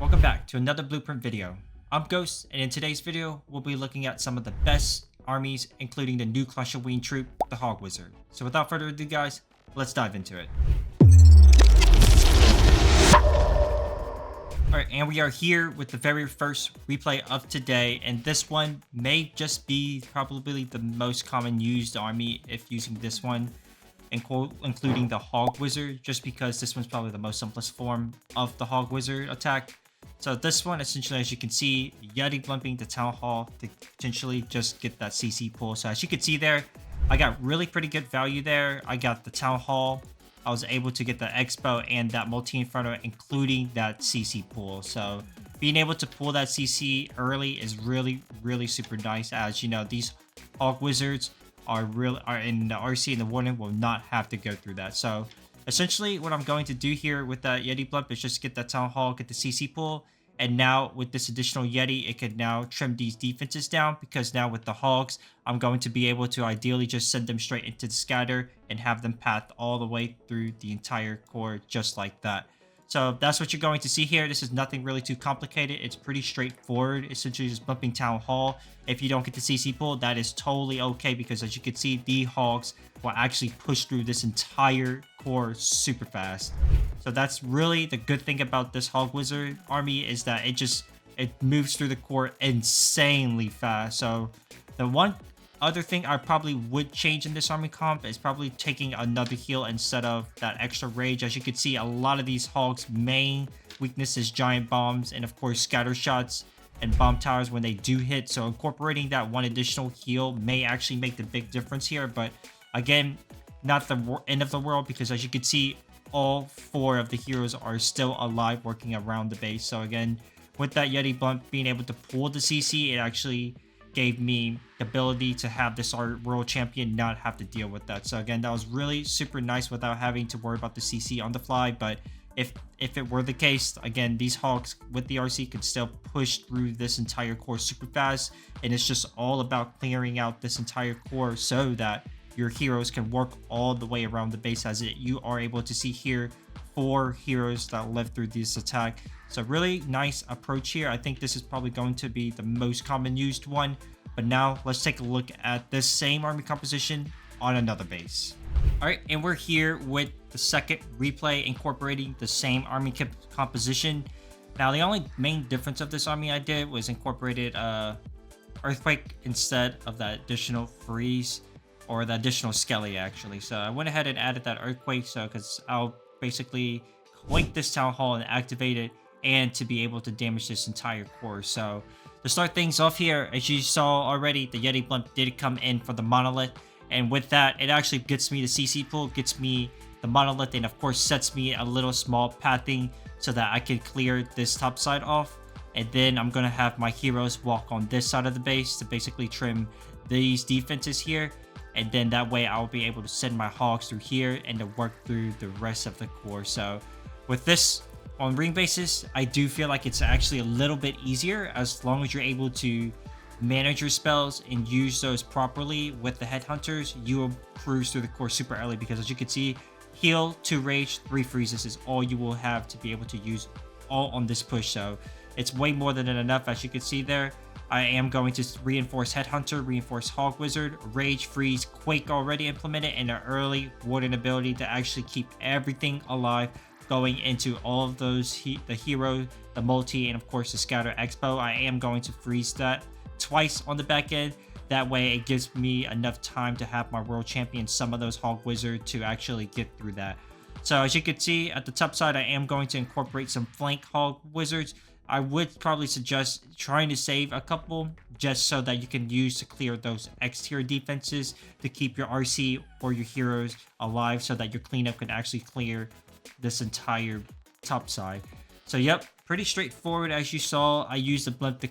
Welcome back to another Blueprint video. I'm Ghost, and in today's video, we'll be looking at some of the best armies, including the new Clash O Ween Troop, the Hog Wizard. So without further ado guys, let's dive into it. Alright, and we are here with the very first replay of today, and this one may just be probably the most common used army if using this one, including the Hog Wizard, just because this one's probably the most simplest form of the Hog Wizard attack. So this one, essentially, as you can see, Yeti blumping the Town Hall to potentially just get that CC pull. So as you can see there, I got really pretty good value there. I got the Town Hall. I was able to get the Expo and that multi-inferno, including that CC pull. So being able to pull that CC early is really super nice, as you know, these Hog Wizards are in the RC and the Warden will not have to go through that. So essentially what I'm going to do here with that Yeti Blump is just get that Town Hall, get the CC pull, and now with this additional Yeti, it could now trim these defenses down, because now with the Hogs, I'm going to be able to ideally just send them straight into the scatter and have them path all the way through the entire core just like that. So that's what you're going to see here. This is nothing really too complicated. It's pretty straightforward. Essentially just bumping Town Hall. If you don't get the CC pull, that is totally okay, because as you can see, the Hogs will actually push through this entire core super fast. So that's really the good thing about this Hog Wizard army, is that it moves through the core insanely fast. So the one other thing I probably would change in this army comp is probably taking another heal instead of that extra rage. As you can see, a lot of these Hogs' main weakness is giant bombs and of course scatter shots and bomb towers when they do hit. So incorporating that one additional heal may actually make the big difference here. But again, not the end of the world, because as you can see, all four of the heroes are still alive working around the base. So again, with that Yeti Blunt being able to pull the CC, it actually gave me the ability to have this world champion not have to deal with that. So again, that was really super nice without having to worry about the CC on the fly. But if it were the case, again, these Hogs with the RC could still push through this entire core super fast, and it's just all about clearing out this entire core so that your heroes can work all the way around the base. As you are able to see here, 4 heroes that live through this attack. So really nice approach here. I think this is probably going to be the most common used one. But now let's take a look at this same army composition on another base. Alright, and we're here with the second replay incorporating the same army composition. Now the only main difference of this army I did was incorporated Earthquake instead of that additional freeze, or the additional Skelly actually. So I went ahead and added that Earthquake, so because I'll basically quake this Town Hall and activate it, and to be able to damage this entire core. So to start things off here, as you saw already, the Yeti Blunt did come in for the Monolith, and with that, it actually gets me the CC pool, gets me the Monolith, and of course sets me a little small pathing so that I can clear this top side off. And then I'm going to have my heroes walk on this side of the base to basically trim these defenses here. And then that way I'll be able to send my Hogs through here and to work through the rest of the core. So with this on ring basis, I do feel like it's actually a little bit easier, as long as you're able to manage your spells and use those properly with the Headhunters. You will cruise through the core super early, because as you can see, heal, 2 rage, 3 freezes is all you will have to be able to use all on this push. So it's way more than enough. As you can see there, I am going to reinforce Headhunter, reinforce Hog Wizard, Rage, Freeze, Quake already implemented, and an early Warden ability to actually keep everything alive going into all of those, the hero, the multi, and of course the Scatter Expo. I am going to freeze that twice on the back end. That way it gives me enough time to have my world champion some of those Hog Wizard to actually get through that. So as you can see at the top side, I am going to incorporate some flank Hog Wizards. I would probably suggest trying to save a couple just so that you can use to clear those X tier defenses to keep your RC or your heroes alive, so that your cleanup can actually clear this entire top side. So yep, pretty straightforward. As you saw, I used the blimp to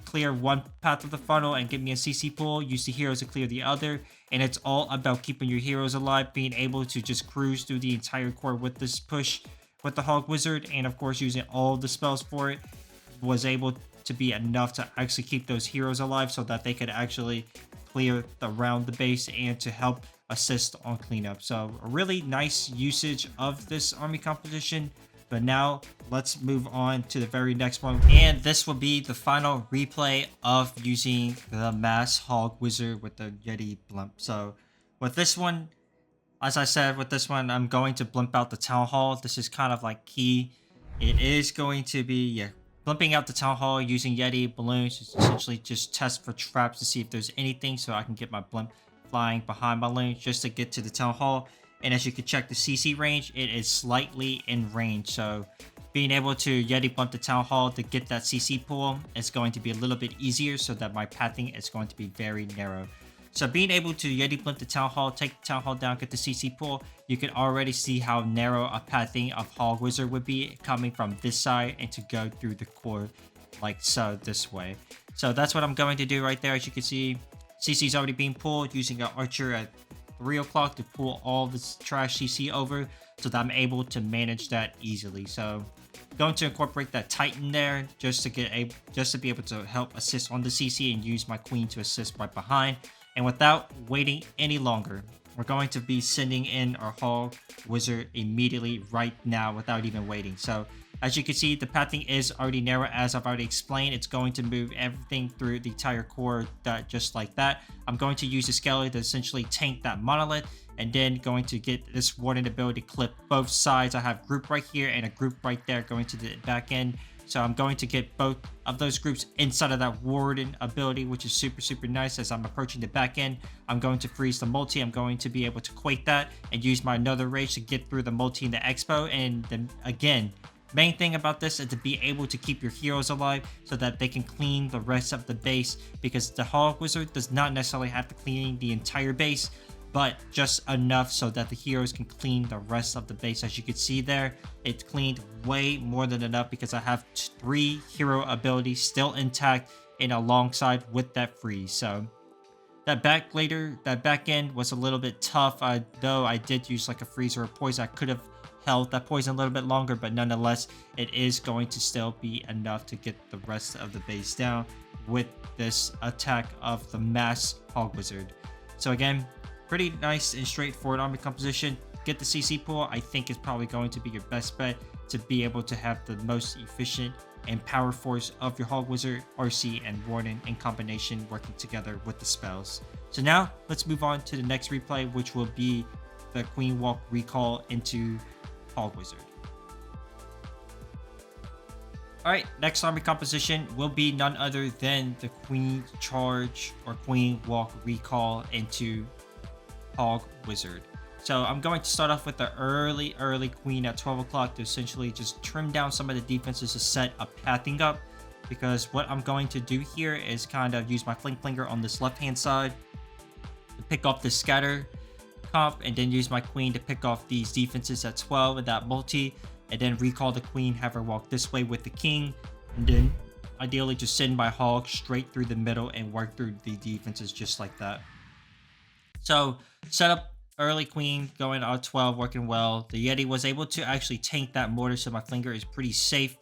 clear one path of the funnel and get me a CC pool, use the heroes to clear the other, and it's all about keeping your heroes alive, being able to just cruise through the entire core with this push with the Hog Wizard, and of course using all the spells for it was able to be enough to actually keep those heroes alive, so that they could actually clear around the base and to help assist on cleanup. So a really nice usage of this army composition. But now let's move on to the very next one. And this will be the final replay of using the Mass Hog Wizard with the Yeti Blimp. So with this one, as I said, with this one, I'm going to blimp out the Town Hall. This is kind of like key. It is going to be, blimping out the Town Hall using Yeti balloons is essentially just test for traps to see if there's anything so I can get my blimp flying behind my balloons just to get to the Town Hall. And as you can check the CC range, it is slightly in range. So being able to Yeti blimp the Town Hall to get that CC pool is going to be a little bit easier so that my pathing is going to be very narrow. So being able to Yeti blimp the Town Hall, take the Town Hall down, get the CC pool, you can already see how narrow a pathing of Hog Wizard would be coming from this side and to go through the core like so this way. So that's what I'm going to do right there. As you can see, CC is already being pulled using an Archer at 3 o'clock to pull all this trash CC over so that I'm able to manage that easily. So going to incorporate that Titan there just to be able to help assist on the CC and use my Queen to assist right behind. And without waiting any longer, we're going to be sending in our Hog Wizard immediately right now without even waiting. So as you can see, the pathing is already narrow. As I've already explained, it's going to move everything through the entire core just like that. I'm going to use the skeleton to essentially tank that monolith and then going to get this warden ability to clip both sides. I have group right here and a group right there going to the back end. So I'm going to get both of those groups inside of that warden ability, which is super nice. As I'm approaching the back end, I'm going to freeze the multi. I'm going to be able to quake that and use my another rage to get through the multi and the expo. And then again, main thing about this is to be able to keep your heroes alive so that they can clean the rest of the base, because the Hog Wizard does not necessarily have to clean the entire base, but just enough so that the heroes can clean the rest of the base. As you can see there, it's cleaned way more than enough because I have 3 hero abilities still intact and alongside with that freeze. So that back end was a little bit tough, though I did use like a freeze or a poison. I could have held that poison a little bit longer, but nonetheless, it is going to still be enough to get the rest of the base down with this attack of the Mass Hog Wizard. So again, pretty nice and straightforward army composition. Get the CC pool, I think is probably going to be your best bet to be able to have the most efficient and power force of your Hog Wizard, RC, and Warden in combination working together with the spells. So now let's move on to the next replay, which will be the Queen Walk recall into Hog Wizard. Alright, next army composition will be none other than the Queen Charge or Queen Walk recall into Hog Wizard. So I'm going to start off with the early Queen at 12 o'clock to essentially just trim down some of the defenses to set a pathing up, because what I'm going to do here is kind of use my flinger on this left hand side to pick off the scatter comp, and then use my Queen to pick off these defenses at 12 and that multi, and then recall the Queen, have her walk this way with the King, and then ideally just send my Hog straight through the middle and work through the defenses just like that. So set up early Queen going out 12, working well. The Yeti was able to actually tank that mortar, so my flinger is pretty safe.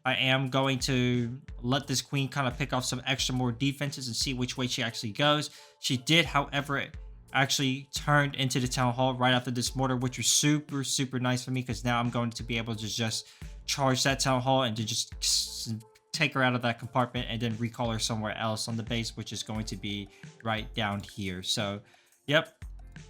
I am going to let this Queen kind of pick off some extra more defenses and see which way she actually goes. She did, however, actually turned into the Town Hall right after this mortar, which was super nice for me, because now I'm going to be able to just charge that Town Hall and to just take her out of that compartment and then recall her somewhere else on the base, which is going to be right down here. So yep,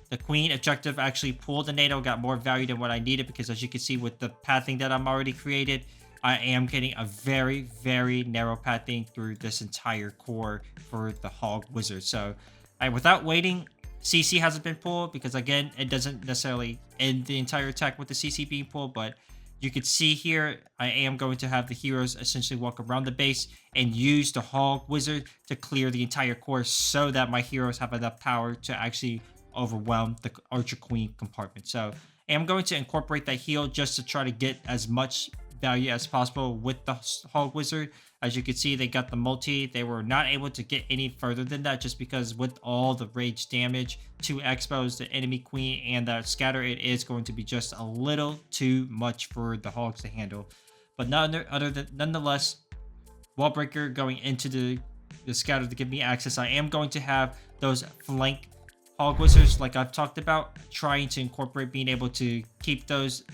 the Queen objective actually pulled the NATO, got more value than what I needed, because as you can see with the pathing that I'm already created, I am getting a very narrow pathing through this entire core for the Hog Wizard. So without waiting, CC hasn't been pulled, because again, it doesn't necessarily end the entire attack with the CC being pulled, but you can see here, I am going to have the heroes essentially walk around the base and use the Hog Wizard to clear the entire core so that my heroes have enough power to actually overwhelm the Archer Queen compartment. So I am going to incorporate that heal just to try to get as much value as possible with the Hog Wizard. As you can see, they got the multi. They were not able to get any further than that, just because with all the rage damage to expose the enemy Queen and that scatter, it is going to be just a little too much for the Hogs to handle. But nonetheless, wall breaker going into the scatter to give me access. I am going to have those flank Hog Wizards, like I've talked about, trying to incorporate being able to keep those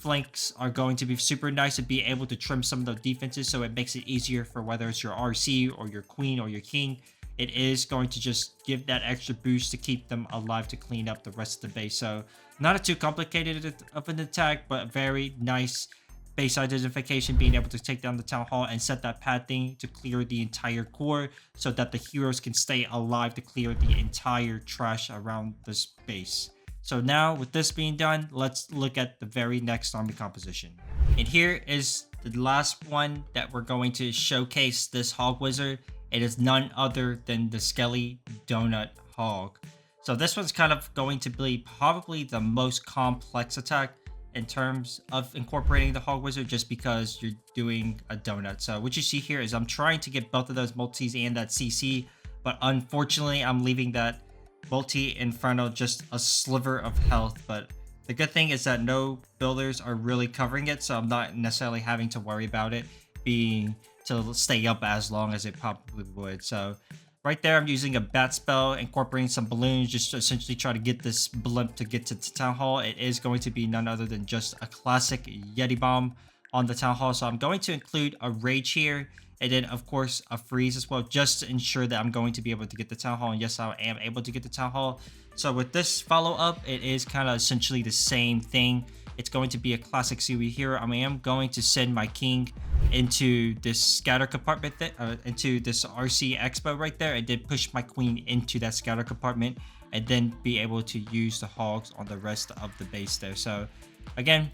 flanks are going to be super nice to be able to trim some of the defenses, so it makes it easier for whether it's your RC or your queen or your king. It is going to just give that extra boost to keep them alive to clean up the rest of the base. So not a too complicated of an attack, but very nice base identification, being able to take down the town hall and set that pathing to clear the entire core so that the heroes can stay alive to clear the entire trash around this base. So now with this being done, let's look at the very next army composition. And here is the last one that we're going to showcase this Hog Wizard. It is none other than the Skelly Donut Hog. So this one's kind of going to be probably the most complex attack in terms of incorporating the Hog Wizard, just because you're doing a donut. So what you see here is I'm trying to get both of those multis and that CC, but unfortunately I'm leaving that multi Inferno just a sliver of health. But the good thing is that no builders are really covering it, so I'm not necessarily having to worry about it being to stay up as long as it probably would. So right there, I'm using a bat spell, incorporating some balloons, just to essentially try to get this blimp to get to the town hall. It is going to be none other than just a classic Yeti bomb on the town hall. So I'm going to include a rage here, and then of course a freeze as well, just to ensure that I'm going to be able to get the town hall. And yes, I am able to get the town hall. So with this follow up, it is kind of essentially the same thing. It's going to be a classic CW here. I am going to send my king into this scatter compartment, into this RC expo right there, and then push my queen into that scatter compartment, and then be able to use the hogs on the rest of the base there. So again,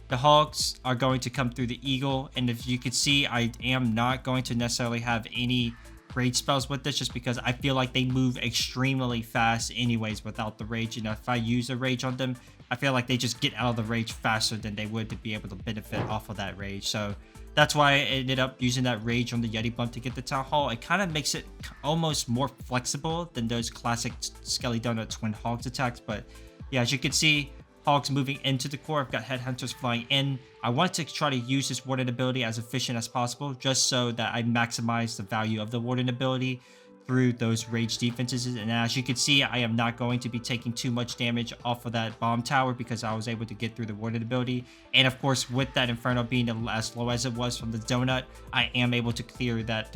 the hogs are going to come through the eagle, and if you could see, I am not going to necessarily have any rage spells with this, just because I feel like they move extremely fast anyways without the rage. And if I use a rage on them, I feel like they just get out of the rage faster than they would to be able to benefit off of that rage. So that's why I ended up using that rage on the Yeti bump to get the town hall. It kind of makes it almost more flexible than those classic Skelly Donut Twin Hogs attacks. But yeah, as you can see, hogs moving into the core. I've got headhunters flying in. I want to try to use this warden ability as efficient as possible, just so that I maximize the value of the warden ability through those rage defenses. And as you can see, I am not going to be taking too much damage off of that bomb tower because I was able to get through the warden ability. And of course, with that Inferno being as low as it was from the donut, I am able to clear that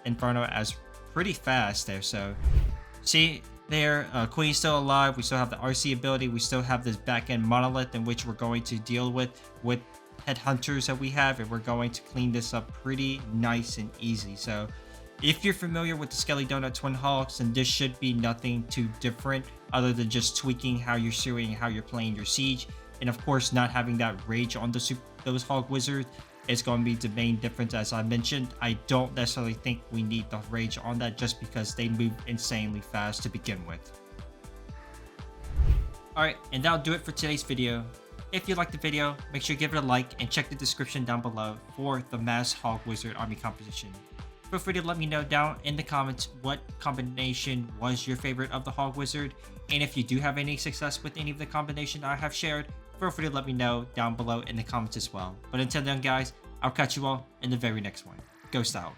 Inferno as pretty fast there. So see there, Queen's still alive. We still have the RC ability. We still have this back end monolith in which we're going to deal with headhunters that we have, and we're going to clean this up pretty nice and easy. So if you're familiar with the Skelly Donut Twin Hogs, then this should be nothing too different other than just tweaking how you're suing, how you're playing your siege, and of course not having that rage on those Hog Wizards is going to be the main difference. As I mentioned, I don't necessarily think we need the rage on that just because they move insanely fast to begin with. Alright, and that'll do it for today's video. If you liked the video, make sure you give it a like and check the description down below for the Mass Hog Wizard Army composition. Feel free to let me know down in the comments what combination was your favorite of the Hog Wizard, and if you do have any success with any of the combination I have shared, feel free to let me know down below in the comments as well. But until then guys, I'll catch you all in the very next one. Ghost out.